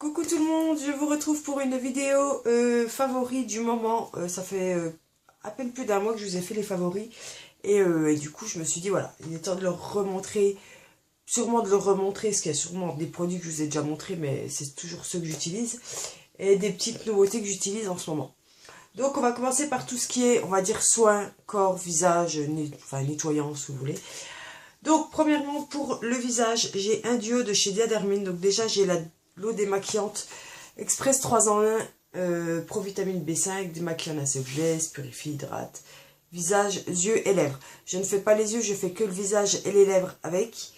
Coucou tout le monde, je vous retrouve pour une vidéo favori du moment. Ça fait à peine plus d'un mois que je vous ai fait les favoris. Et du coup, je me suis dit, voilà, il est temps de leur remontrer, sûrement de leur remontrer, parce qu'il y a sûrement des produits que je vous ai déjà montrés, mais c'est toujours ceux que j'utilise. Et des petites nouveautés que j'utilise en ce moment. Donc, on va commencer par tout ce qui est, on va dire, soins, corps, visage, enfin nettoyant, si vous voulez. Donc, premièrement, pour le visage, j'ai un duo de chez Diadermine. Donc, déjà, j'ai l'eau démaquillante Express 3 en 1, Provitamine B5, démaquillant anti-glace, purifie, hydrate, visage, yeux et lèvres. Je ne fais pas les yeux, je fais que le visage et les lèvres avec.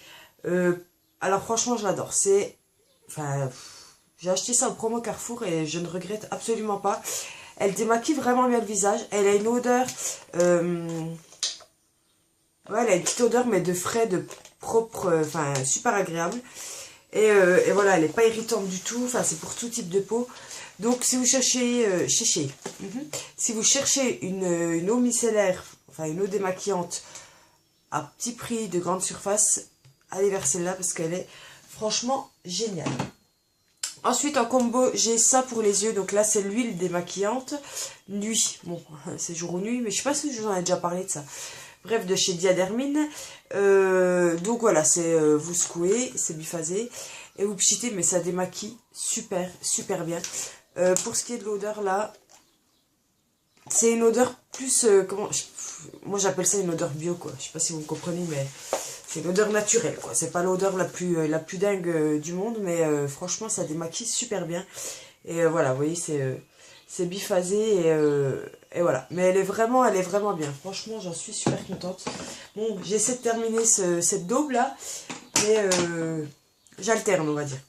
Alors, franchement, je l'adore. Enfin, j'ai acheté ça au promo Carrefour et je ne regrette absolument pas. Elle démaquille vraiment bien le visage. Elle a une odeur... ouais, elle a une petite odeur, mais de frais, de propre, enfin, super agréable. Et voilà, elle n'est pas irritante du tout. Enfin, c'est pour tout type de peau. Donc, si vous cherchez, si vous cherchez une eau micellaire, enfin, une eau démaquillante à petit prix de grande surface, allez vers celle-là parce qu'elle est franchement géniale. Ensuite, en combo, j'ai ça pour les yeux. Donc là, c'est l'huile démaquillante nuit. Bon, c'est jour ou nuit, mais je sais pas si je vous en ai déjà parlé de ça. Bref, de chez Diadermine. Donc voilà, c'est vous secouez, c'est biphasé. Et vous pchitez, mais ça démaquille super, super bien. Pour ce qui est de l'odeur, là, c'est une odeur plus... moi, j'appelle ça une odeur bio, quoi. Je sais pas si vous me comprenez, mais... c'est l'odeur naturelle, quoi. C'est pas l'odeur la plus dingue du monde, mais franchement, ça démaquille super bien. Et voilà, vous voyez, c'est biphasé et voilà. Mais elle est vraiment bien. Franchement, j'en suis super contente. Bon, j'essaie de terminer cette daube là, mais j'alterne, on va dire.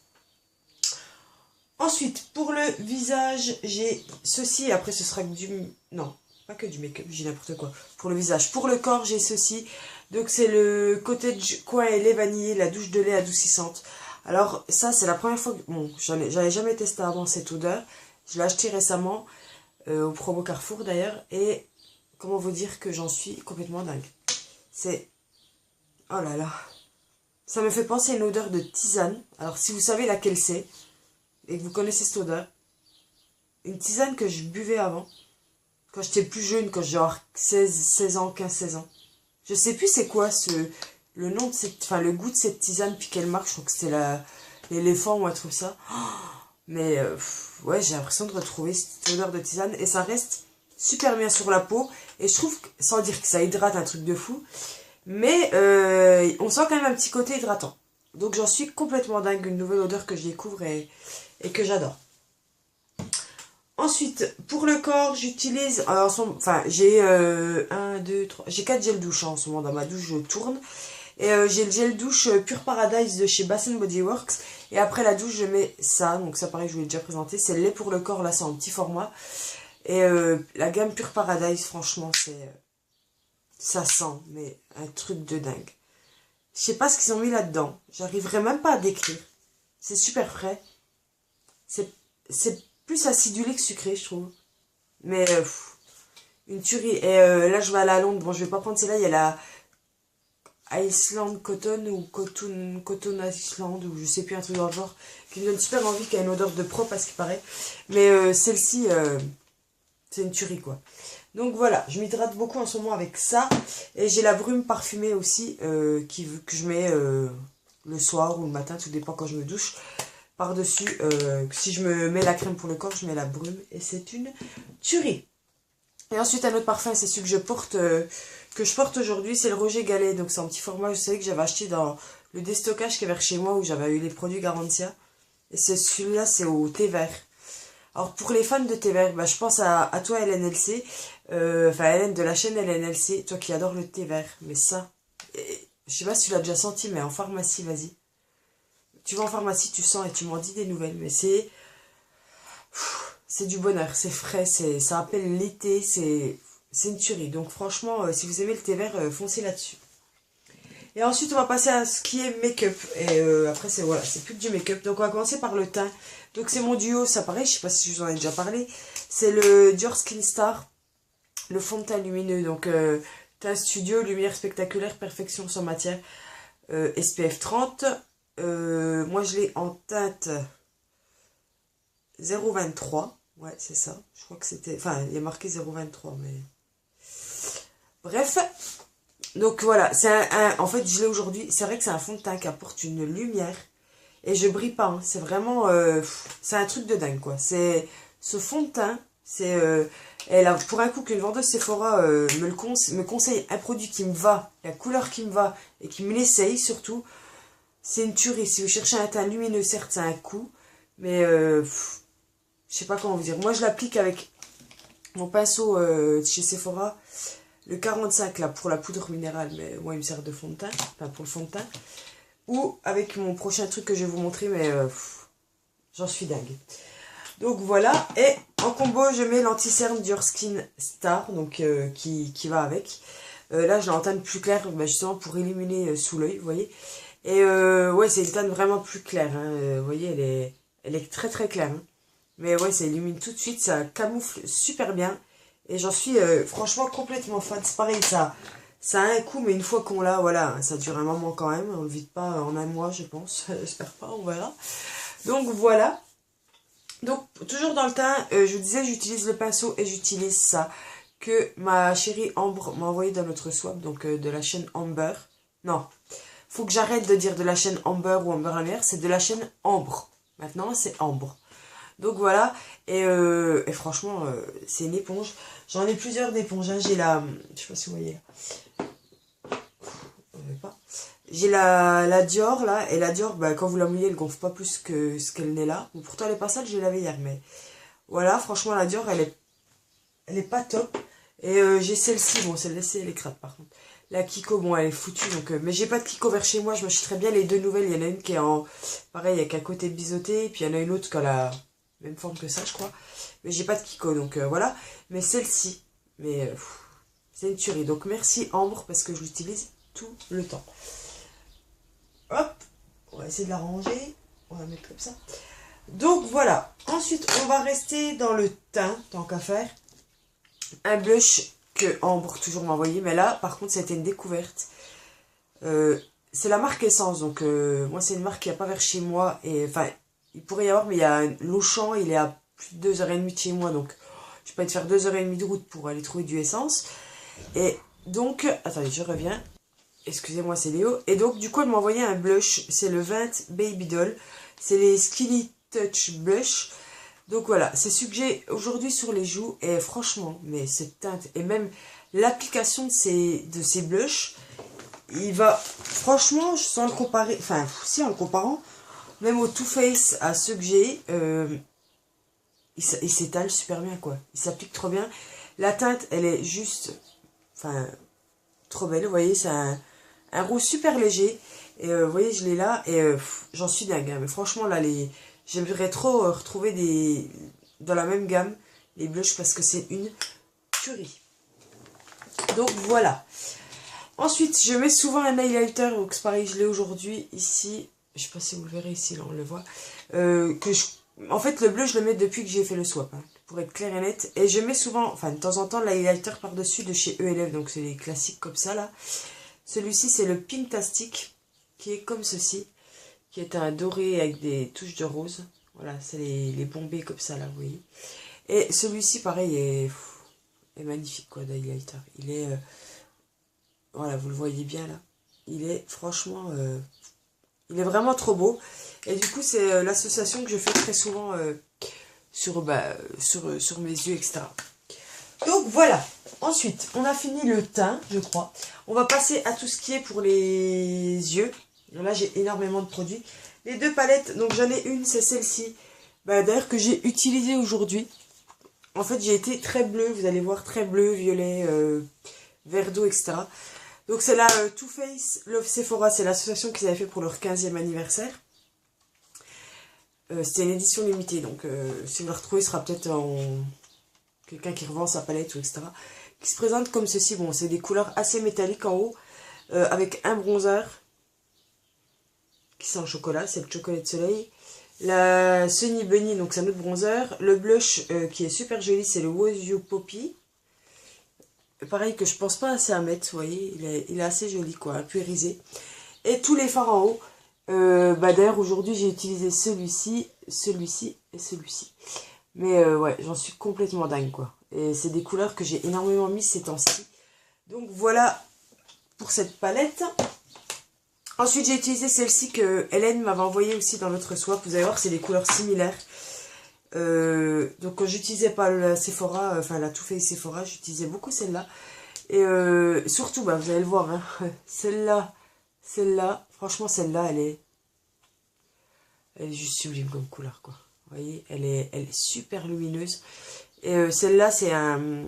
Ensuite, pour le visage, j'ai ceci. Après, ce sera du... non, pas que du make-up, j'ai n'importe quoi. Pour le visage. Pour le corps, j'ai ceci. Donc, c'est le Cottage Coin et lait vanillé, la douche de lait adoucissante. Alors, ça, c'est la première fois que... bon, j'avais jamais testé avant cette odeur. Je l'ai acheté récemment, au promo Carrefour d'ailleurs. Et comment vous dire que j'en suis complètement dingue. C'est... oh là là. Ça me fait penser à une odeur de tisane. Alors, si vous savez laquelle c'est, et que vous connaissez cette odeur, une tisane que je buvais avant, quand j'étais plus jeune, quand j'ai genre 16 ans, 15-16 ans. Je sais plus c'est quoi le nom de cette, enfin le goût de cette tisane, puis quelle marque, je crois que c'était l'éléphant ou un truc ça. Mais ouais, j'ai l'impression de retrouver cette odeur de tisane et ça reste super bien sur la peau. Et je trouve, sans dire que ça hydrate un truc de fou, mais on sent quand même un petit côté hydratant. Donc j'en suis complètement dingue, une nouvelle odeur que je découvre et que j'adore. Ensuite, pour le corps, j'utilise... enfin, j'ai 1, 2, 3... j'ai 4 gels douche en ce moment dans ma douche, je tourne. Et j'ai le gel douche Pure Paradise de chez Bath Body Works. Et après la douche, je mets ça. Donc ça, pareil, je vous l'ai déjà présenté. C'est le lait pour le corps, là, c'est en petit format. Et la gamme Pure Paradise, franchement, c'est... ça sent, mais un truc de dingue. Je sais pas ce qu'ils ont mis là-dedans. J'arriverai même pas à décrire. C'est super frais. C'est plus acidulé que sucré, je trouve. Mais une tuerie. Et là, je vais aller à Londres. Bon, je vais pas prendre celle-là. Il y a la Iceland Cotton ou Cotton Iceland ou je sais plus, un truc dans le genre, qui me donne super envie, qui a une odeur de propre à ce qui paraît. Mais celle-ci, c'est une tuerie, quoi. Donc voilà, je m'hydrate beaucoup en ce moment avec ça. Et j'ai la brume parfumée aussi, que je mets le soir ou le matin, tout dépend quand je me douche. Par-dessus, si je me mets la crème pour le corps, je mets la brume. Et c'est une tuerie. Et ensuite, un autre parfum, c'est celui que je porte aujourd'hui, c'est le Roger Gallet. Donc c'est un petit format, je savais que j'avais acheté dans le déstockage qu'il y avait chez moi, où j'avais eu les produits Garantia. Et celui-là, c'est au thé vert. Alors pour les fans de thé vert, bah, je pense à toi LNLC, enfin Hélène de la chaîne LNLC, toi qui adore le thé vert. Mais ça, je sais pas si tu l'as déjà senti, mais en pharmacie, vas-y. Tu vas en pharmacie, tu sens et tu m'en dis des nouvelles. Mais c'est du bonheur, c'est frais, ça appelle l'été, c'est une tuerie. Donc franchement, si vous aimez le thé vert, foncez là-dessus. Et ensuite, on va passer à ce qui est make-up. Et après, voilà, c'est plus que du make-up. Donc on va commencer par le teint. Donc c'est mon duo, ça pareil, je sais pas si je vous en ai déjà parlé. C'est le Dior Skin Star, le fond de teint lumineux. Donc teint studio, lumière spectaculaire, perfection sans matière, SPF 30. Moi je l'ai en teinte 0,23. Ouais, c'est ça. Je crois que c'était... Enfin, il y a marqué 0,23, mais... Bref. Donc voilà, c'est en fait, je l'ai aujourd'hui. C'est vrai que c'est un fond de teint qui apporte une lumière. Et je brille pas. Hein. C'est vraiment... c'est un truc de dingue, quoi. C'est... Ce fond de teint, c'est... elle a, pour un coup, qu'une vendeuse Sephora me conseille un produit qui me va, la couleur qui me va, et qui me l'essaye, surtout. C'est une tuerie. Si vous cherchez un teint lumineux, certes, c'est un coup. Mais... je sais pas comment vous dire. Moi, je l'applique avec mon pinceau de chez Sephora. Le 45, là, pour la poudre minérale. Mais moi, il me sert de fond de teint. Enfin, pour le fond de teint. Ou avec mon prochain truc que je vais vous montrer. Mais j'en suis dingue. Donc, voilà. Et en combo, je mets l'anti-cerne Dior Skin Star. Donc, qui va avec. Là, je l'ai en teinte plus claire. Bah, justement, pour illuminer sous l'œil. Vous voyez. Et ouais, c'est une teinte vraiment plus claire. Hein. Vous voyez, elle est très très claire. Hein. Mais ouais, ça illumine tout de suite, ça camoufle super bien. Et j'en suis franchement complètement fan. C'est pareil, ça a un coup, mais une fois qu'on l'a, voilà, ça dure un moment quand même. On ne le vide pas en un mois, je pense. J'espère pas, on verra. Donc voilà. Donc, toujours dans le teint, je vous disais, j'utilise le pinceau et j'utilise ça. Que ma chérie Ambre m'a envoyé dans notre swap, donc de la chaîne Amber. Non, faut que j'arrête de dire de la chaîne Amber ou Amber la mer, c'est de la chaîne Ambre. Maintenant, c'est Ambre. Donc voilà, et franchement, c'est une éponge. J'en ai plusieurs d'éponges. Hein. J'ai la... Je sais pas si vous voyez là. J'ai la Dior là, et la Dior, bah, quand vous la mouillez, elle gonfle pas plus que ce qu'elle n'est là. Bon, pourtant, elle est pas sale, j'ai lavé hier, mais... Voilà, franchement, la Dior, elle est pas top. Et j'ai celle-ci, bon, celle-ci, elle est crade par contre. La Kiko, bon, elle est foutue, donc... mais j'ai pas de Kiko vers chez moi, je m'achèterais bien les deux nouvelles. Il y en a une qui est en... Pareil, avec un côté biseauté, et puis il y en a une autre qui a la même forme que ça, je crois. Mais j'ai pas de Kiko, donc voilà. Mais celle-ci, mais c'est une tuerie. Donc merci Ambre, parce que je l'utilise tout le temps. Hop, on va essayer de la ranger. On va mettre comme ça. Donc voilà. Ensuite, on va rester dans le teint, tant qu'à faire. Un blush que Ambre toujours m'a envoyé. Mais là, par contre, c'était une découverte. C'est la marque Essence. Donc, moi, c'est une marque qui n'y a pas vers chez moi. Et enfin, il pourrait y avoir, mais il y a l'Auchan. Il est à plus de 2h30 de chez moi. Donc, je vais pas te faire 2h30 de route pour aller trouver du Essence. Et donc, attendez, je reviens. Excusez-moi, c'est Léo. Et donc, du coup, elle m'a envoyé un blush. C'est le 20 Baby Doll. C'est les Skinny Touch Blush. Donc voilà, c'est ce que j'ai aujourd'hui sur les joues. Et franchement, mais cette teinte et même l'application de ces blushs, il va, franchement, sans le comparer, enfin, si en le comparant, même au Too Faced, à ceux que j'ai, il s'étale super bien, quoi. Il s'applique trop bien. La teinte, elle est juste, enfin, trop belle. Vous voyez, c'est un rouge super léger. Et vous voyez, je l'ai là. Et j'en suis dingue. Hein, mais franchement, là, j'aimerais trop retrouver dans la même gamme les blushs parce que c'est une tuerie. Donc voilà. Ensuite, je mets souvent un highlighter. Donc c'est pareil, je l'ai aujourd'hui ici. Je sais pas si vous le verrez ici, là on le voit. En fait, le bleu, je le mets depuis que j'ai fait le swap. Hein, pour être clair et net. Et je mets souvent, enfin de temps en temps, l'highlighter par-dessus de chez ELF. Donc c'est les classiques comme ça là. Celui-ci, c'est le Pinktastic. Qui est comme ceci. Qui est un doré avec des touches de rose. Voilà, c'est les bombés comme ça là, vous voyez. Et celui-ci, pareil, est magnifique quoi, d'highlighter. Il est... voilà, vous le voyez bien là. Il est franchement... il est vraiment trop beau. Et du coup, c'est l'association que je fais très souvent sur mes yeux, etc. Donc voilà. Ensuite, on a fini le teint, je crois. On va passer à tout ce qui est pour les yeux. Là, j'ai énormément de produits. Les deux palettes, donc j'en ai une, c'est celle-ci. Bah, d'ailleurs, que j'ai utilisée aujourd'hui. En fait, j'ai été très bleu, vous allez voir, très bleu, violet, vert d'eau, etc. Donc c'est la Too Faced Love Sephora, c'est l'association qu'ils avaient fait pour leur 15e anniversaire. C'était une édition limitée, donc si vous la retrouvez, ce sera peut-être en... quelqu'un qui revend sa palette, ou etc. Qui se présente comme ceci, bon, c'est des couleurs assez métalliques en haut, avec un bronzer, qui sent le chocolat, c'est le chocolat de soleil. La Sunny Bunny, donc c'est un autre bronzer. Le blush qui est super joli, c'est le Was You Poppy. Pareil que je pense pas assez à mettre, vous voyez, il est assez joli quoi, un peu irisé. Et tous les fards en haut, Bah d'ailleurs aujourd'hui j'ai utilisé celui-ci, celui-ci et celui-ci. Mais ouais, j'en suis complètement dingue quoi. Et c'est des couleurs que j'ai énormément mis ces temps-ci. Donc voilà pour cette palette. Ensuite j'ai utilisé celle-ci que Hélène m'avait envoyée aussi dans notre swap. Vous allez voir, c'est des couleurs similaires. Donc quand j'utilisais pas la Sephora, enfin la Too Faced Sephora, j'utilisais beaucoup celle-là. Et surtout, bah, vous allez le voir, hein, celle-là, franchement celle-là, elle est juste sublime comme couleur, quoi. Vous voyez, elle est super lumineuse. Et celle-là, c'est un,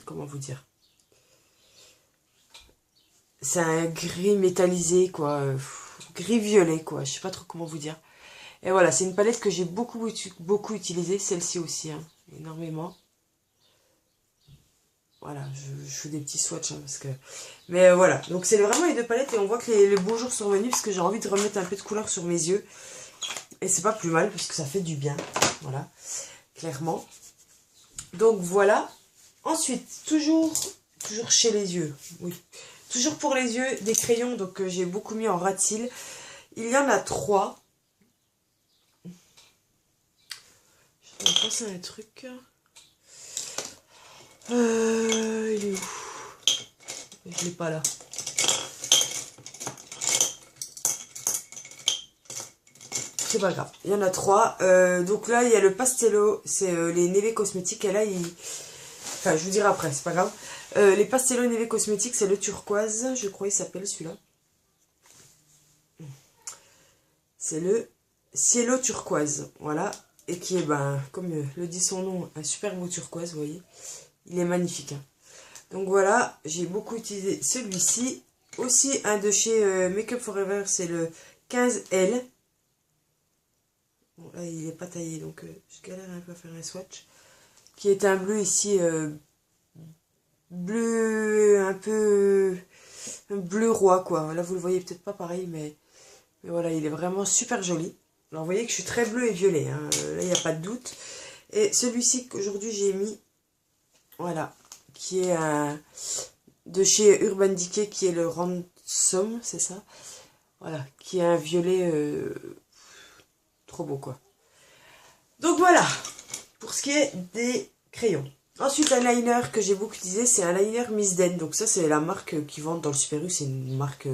comment vous dire, c'est un gris métallisé, quoi, gris violet, quoi, je sais pas trop comment vous dire. Et voilà, c'est une palette que j'ai beaucoup utilisée, celle-ci aussi, hein, énormément. Voilà, je fais des petits swatchs, hein, parce que... Mais voilà, donc c'est vraiment les deux palettes, et on voit que les beaux jours sont venus, parce que j'ai envie de remettre un peu de couleur sur mes yeux. Et c'est pas plus mal, parce que ça fait du bien, voilà, clairement. Donc voilà. Ensuite, toujours chez les yeux, oui. Toujours pour les yeux, des crayons, donc j'ai beaucoup mis en Rat-Til. Il y en a 3. Je vais penser à un truc... il est où? Je l'ai pas là. C'est pas grave. Il y en a 3. Donc là, il y a le Pastello. C'est les Neve Cosmetics. Et là, enfin, je vous dirai après. C'est pas grave. Les Pastello Neve Cosmetics, c'est le turquoise. Je crois qu'il s'appelle celui-là. C'est le Cielo turquoise. Voilà. Et qui est, ben, comme le dit son nom, un super beau turquoise, vous voyez. Il est magnifique. Hein. Donc voilà, j'ai beaucoup utilisé celui-ci. Aussi un de chez Make Up For Ever, c'est le 15L. Bon là il n'est pas taillé, donc je galère un peu à faire un swatch. Qui est un bleu ici, bleu un peu... un bleu roi quoi. Là vous le voyez peut-être pas pareil, mais voilà, il est vraiment super joli. Alors vous voyez que je suis très bleu et violet, hein. Là il n'y a pas de doute. Et celui-ci qu'aujourd'hui j'ai mis... Voilà, qui est un de chez Urban Decay, qui est le Ransom, c'est ça. Voilà, qui est un violet trop beau quoi. Donc voilà, pour ce qui est des crayons. Ensuite, un liner que j'ai beaucoup utilisé, c'est un liner Miss Den. Donc ça, c'est la marque qui vend dans le Super U, c'est une marque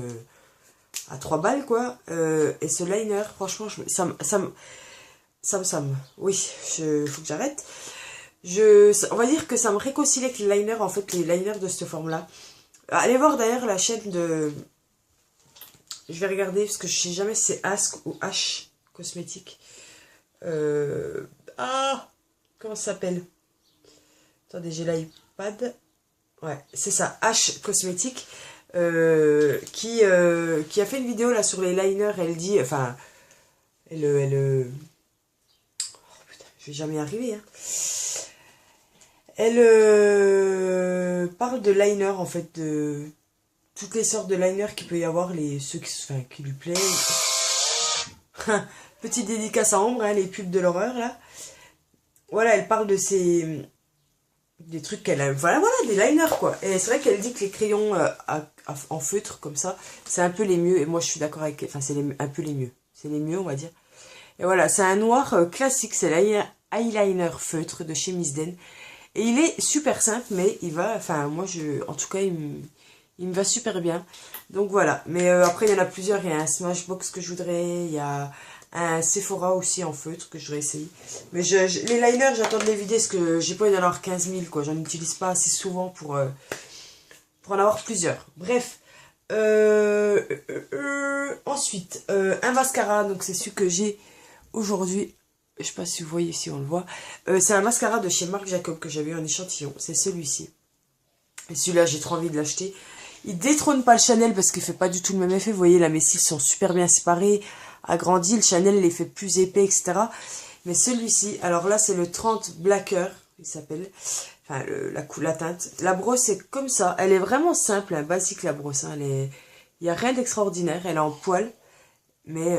à 3 balles quoi. Et ce liner, franchement, oui, faut que j'arrête. On va dire que ça me réconcilie avec les liners, en fait, les liners de cette forme-là. Allez voir d'ailleurs la chaîne de... Je vais regarder, parce que je sais jamais si c'est Ask ou H Cosmétique. Comment ça s'appelle? Attendez, j'ai l'iPad. Ouais, c'est ça, H Cosmétique. Qui a fait une vidéo là sur les liners. Elle dit... Enfin, oh putain, je vais jamais y arriver, hein. Elle parle de liner, en fait, de toutes les sortes de liner qu'il peut y avoir, ceux qui lui plaisent. Petite dédicace à Ambre, hein, les pubs de l'horreur, là. Voilà, elle parle de des trucs qu'elle a... Voilà, des liners, quoi. Et c'est vrai qu'elle dit que les crayons en feutre, comme ça, c'est un peu les mieux. Et moi, je suis d'accord avec elle. Enfin, c'est un peu les mieux. C'est les mieux, on va dire. Et voilà, c'est un noir classique. C'est l'eyeliner feutre de chez Miss Den. Et il est super simple, mais il va, enfin moi en tout cas il me va super bien. Donc voilà, mais après il y en a plusieurs, il y a un Smashbox que je voudrais, il y a un Sephora aussi en feutre que je voudrais essayer. Mais les liners j'attends de les vider parce que j'ai pas envie d'en avoir 15 000 quoi, j'en utilise pas assez souvent pour en avoir plusieurs. Bref, ensuite un mascara, donc c'est celui que j'ai aujourd'hui. Je sais pas si vous voyez, si on le voit. C'est un mascara de chez Marc Jacob que j'avais eu en échantillon. C'est celui-ci. Et celui-là, j'ai trop envie de l'acheter. Il détrône pas le Chanel parce qu'il fait pas du tout le même effet. Vous voyez, là, mes cils sont super bien séparés, agrandis. Le Chanel les fait plus épais, etc. Mais celui-ci, alors là, c'est le 30 Blacker, il s'appelle. Enfin, la teinte. La brosse est comme ça. Elle est vraiment simple, hein, basique la brosse. Hein. Il n'y a rien d'extraordinaire. Elle est en poil. Mais...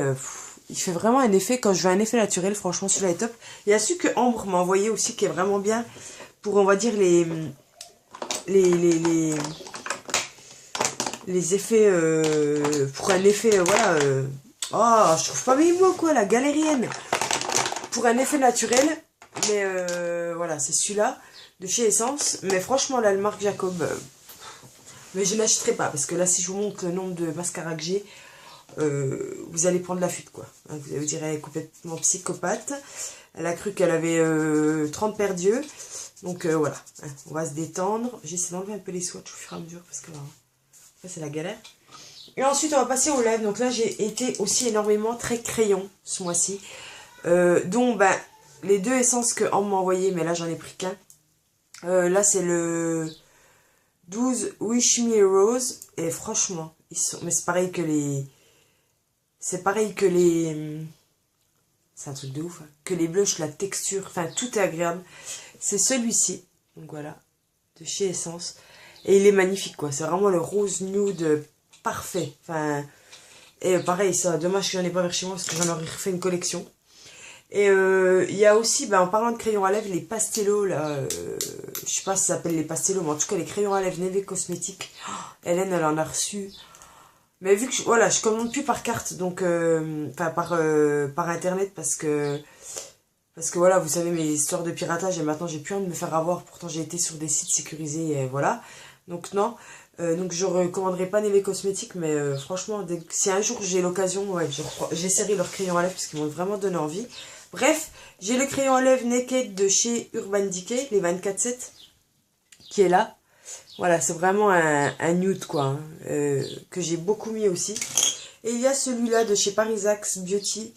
il fait vraiment un effet, quand je veux un effet naturel, franchement celui-là est top. Il y a celui que Ambre m'a envoyé aussi qui est vraiment bien pour, on va dire, les effets, pour un effet, voilà, Oh, je trouve pas mes mots, quoi, la galérienne. Pour un effet naturel. Mais voilà, c'est celui-là de chez Essence. Mais franchement, là, le Marc Jacob... mais je n'achèterai pas. Parce que là, si je vous montre le nombre de mascaras que j'ai, vous allez prendre la fuite, quoi. Vous allez dire, elle est complètement psychopathe. Elle a cru qu'elle avait 30 paires d'yeux. Donc voilà, on va se détendre. J'essaie d'enlever un peu les swatchs au fur et à mesure. Parce que là, c'est la galère. Et ensuite, on va passer aux lèvres. Donc là, j'ai été aussi énormément très crayon ce mois-ci. Dont, ben, les deux essences que Anne m'a envoyé, mais là, j'en ai pris qu'un. Là, c'est le 12 Wish Me Rose. Et franchement, ils sont... mais c'est pareil que les... C'est pareil que les... C'est un truc de ouf. Hein. Que les blushs, la texture, enfin, tout est agréable. C'est celui-ci. Donc voilà, de chez Essence. Et il est magnifique, quoi. C'est vraiment le rose nude parfait. Enfin, et pareil, ça, dommage que j'en ai pas vers chez moi parce que j'en aurais refait une collection. Et il y a aussi, ben, en parlant de crayons à lèvres, les pastellos, là, je sais pas si ça s'appelle les pastellos, mais en tout cas, les crayons à lèvres Neve Cosmetics. Oh, Hélène, elle en a reçu. Mais vu que, voilà, je commande plus par carte, donc, enfin, par internet, parce que voilà, vous savez, mes histoires de piratage, et maintenant, j'ai plus envie de me faire avoir, pourtant, j'ai été sur des sites sécurisés, et voilà. Donc, non. Donc, je recommanderai pas Neve Cosmetics, mais franchement, si un jour j'ai l'occasion, ouais, j'essaierai leurs crayons à lèvres, parce qu'ils m'ont vraiment donné envie. Bref, j'ai le crayon à lèvres Naked de chez Urban Decay, les 24/7, qui est là. Voilà, c'est vraiment un nude, quoi, hein, que j'ai beaucoup mis aussi. Et il y a celui-là de chez Parisax Beauty,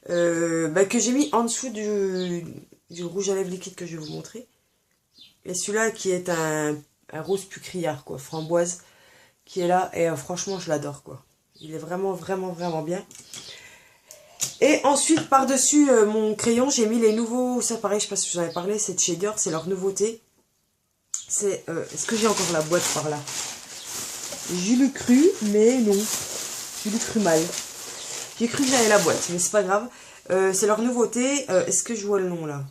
bah, que j'ai mis en dessous du rouge à lèvres liquide que je vais vous montrer. Et celui-là qui est un rose pucriard, quoi, framboise, qui est là. Et franchement, je l'adore, quoi. Il est vraiment, vraiment, vraiment bien. Et ensuite, par-dessus mon crayon, j'ai mis les nouveaux... Ça, pareil, je sais pas si je vous en ai parlé, c'est de chez Dior, c'est leur nouveauté. C'est... Est-ce que j'ai encore la boîte par là? J'ai le cru, mais non. J'ai le cru mal. J'ai cru que j'avais la boîte, mais c'est pas grave. C'est leur nouveauté. Est-ce que je vois le nom, là?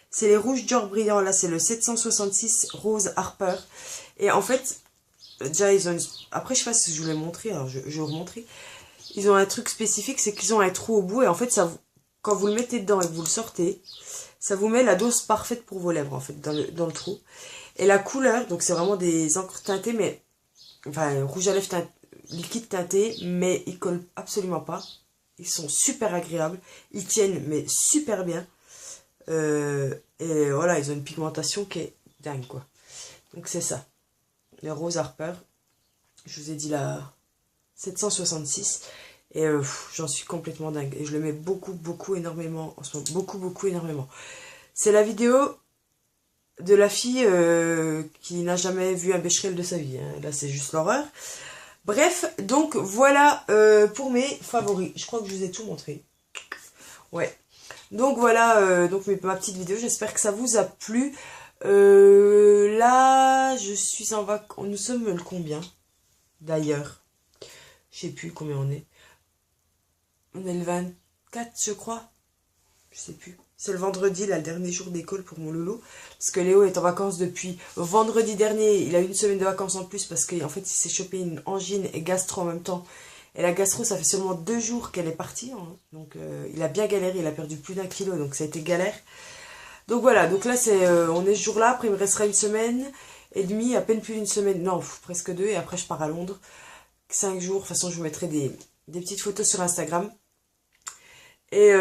C'est les rouges Dior brillants, là, c'est le 766 Rose Harper. Et en fait, déjà, ils ont... Après, je sais pas si je vous l'ai montré, alors je vais vous remontrer. Ils ont un truc spécifique, c'est qu'ils ont un trou au bout et en fait, ça, quand vous le mettez dedans et que vous le sortez, ça vous met la dose parfaite pour vos lèvres en fait, dans le trou. Et la couleur, donc c'est vraiment des encres teintées, mais enfin, rouge à lèvres liquide teinté, mais ils collent absolument pas. Ils sont super agréables, ils tiennent mais super bien. Et voilà, ils ont une pigmentation qui est dingue, quoi. Donc c'est ça, les Rose Harper. Je vous ai dit la 766. Et j'en suis complètement dingue. Et je le mets beaucoup, beaucoup, énormément en ce moment. Beaucoup, beaucoup, énormément. C'est la vidéo de la fille qui n'a jamais vu un Becherel de sa vie. Hein. Là, c'est juste l'horreur. Bref, donc voilà pour mes favoris. Je crois que je vous ai tout montré. Ouais. Donc voilà, donc ma petite vidéo. J'espère que ça vous a plu. Là, je suis en vacances. Nous sommes le combien d'ailleurs? Je sais plus combien on est. On est le 24, je crois. Je sais plus. C'est le vendredi, là, le dernier jour d'école pour mon loulou. Parce que Léo est en vacances depuis vendredi dernier. Il a eu une semaine de vacances en plus parce qu'en fait, il s'est chopé une angine et gastro en même temps. Et la gastro, ça fait seulement 2 jours qu'elle est partie. Hein. Donc, il a bien galéré. Il a perdu plus d'1 kilo. Donc, ça a été galère. Donc, voilà. Donc là, on est ce jour-là. Après, il me restera une semaine et demie. À peine plus d'une semaine. Non, presque 2. Et après, je pars à Londres. 5 jours. De toute façon, je vous mettrai des petites photos sur Instagram. Et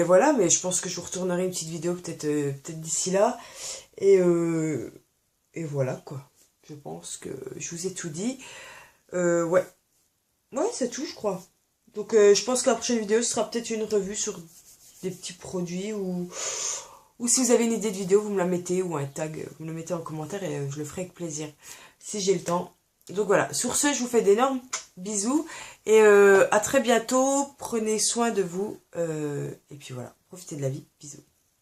voilà, mais je pense que je vous retournerai une petite vidéo peut-être d'ici là. Et voilà, quoi. Je pense que je vous ai tout dit. Ouais. Ouais, c'est tout, je crois. Donc, je pense que la prochaine vidéo, ce sera peut-être une revue sur des petits produits ou si vous avez une idée de vidéo, vous me la mettez ou un tag, vous me le mettez en commentaire et je le ferai avec plaisir si j'ai le temps. Donc voilà, sur ce, je vous fais d'énormes bisous et à très bientôt, prenez soin de vous et puis voilà, profitez de la vie, bisous.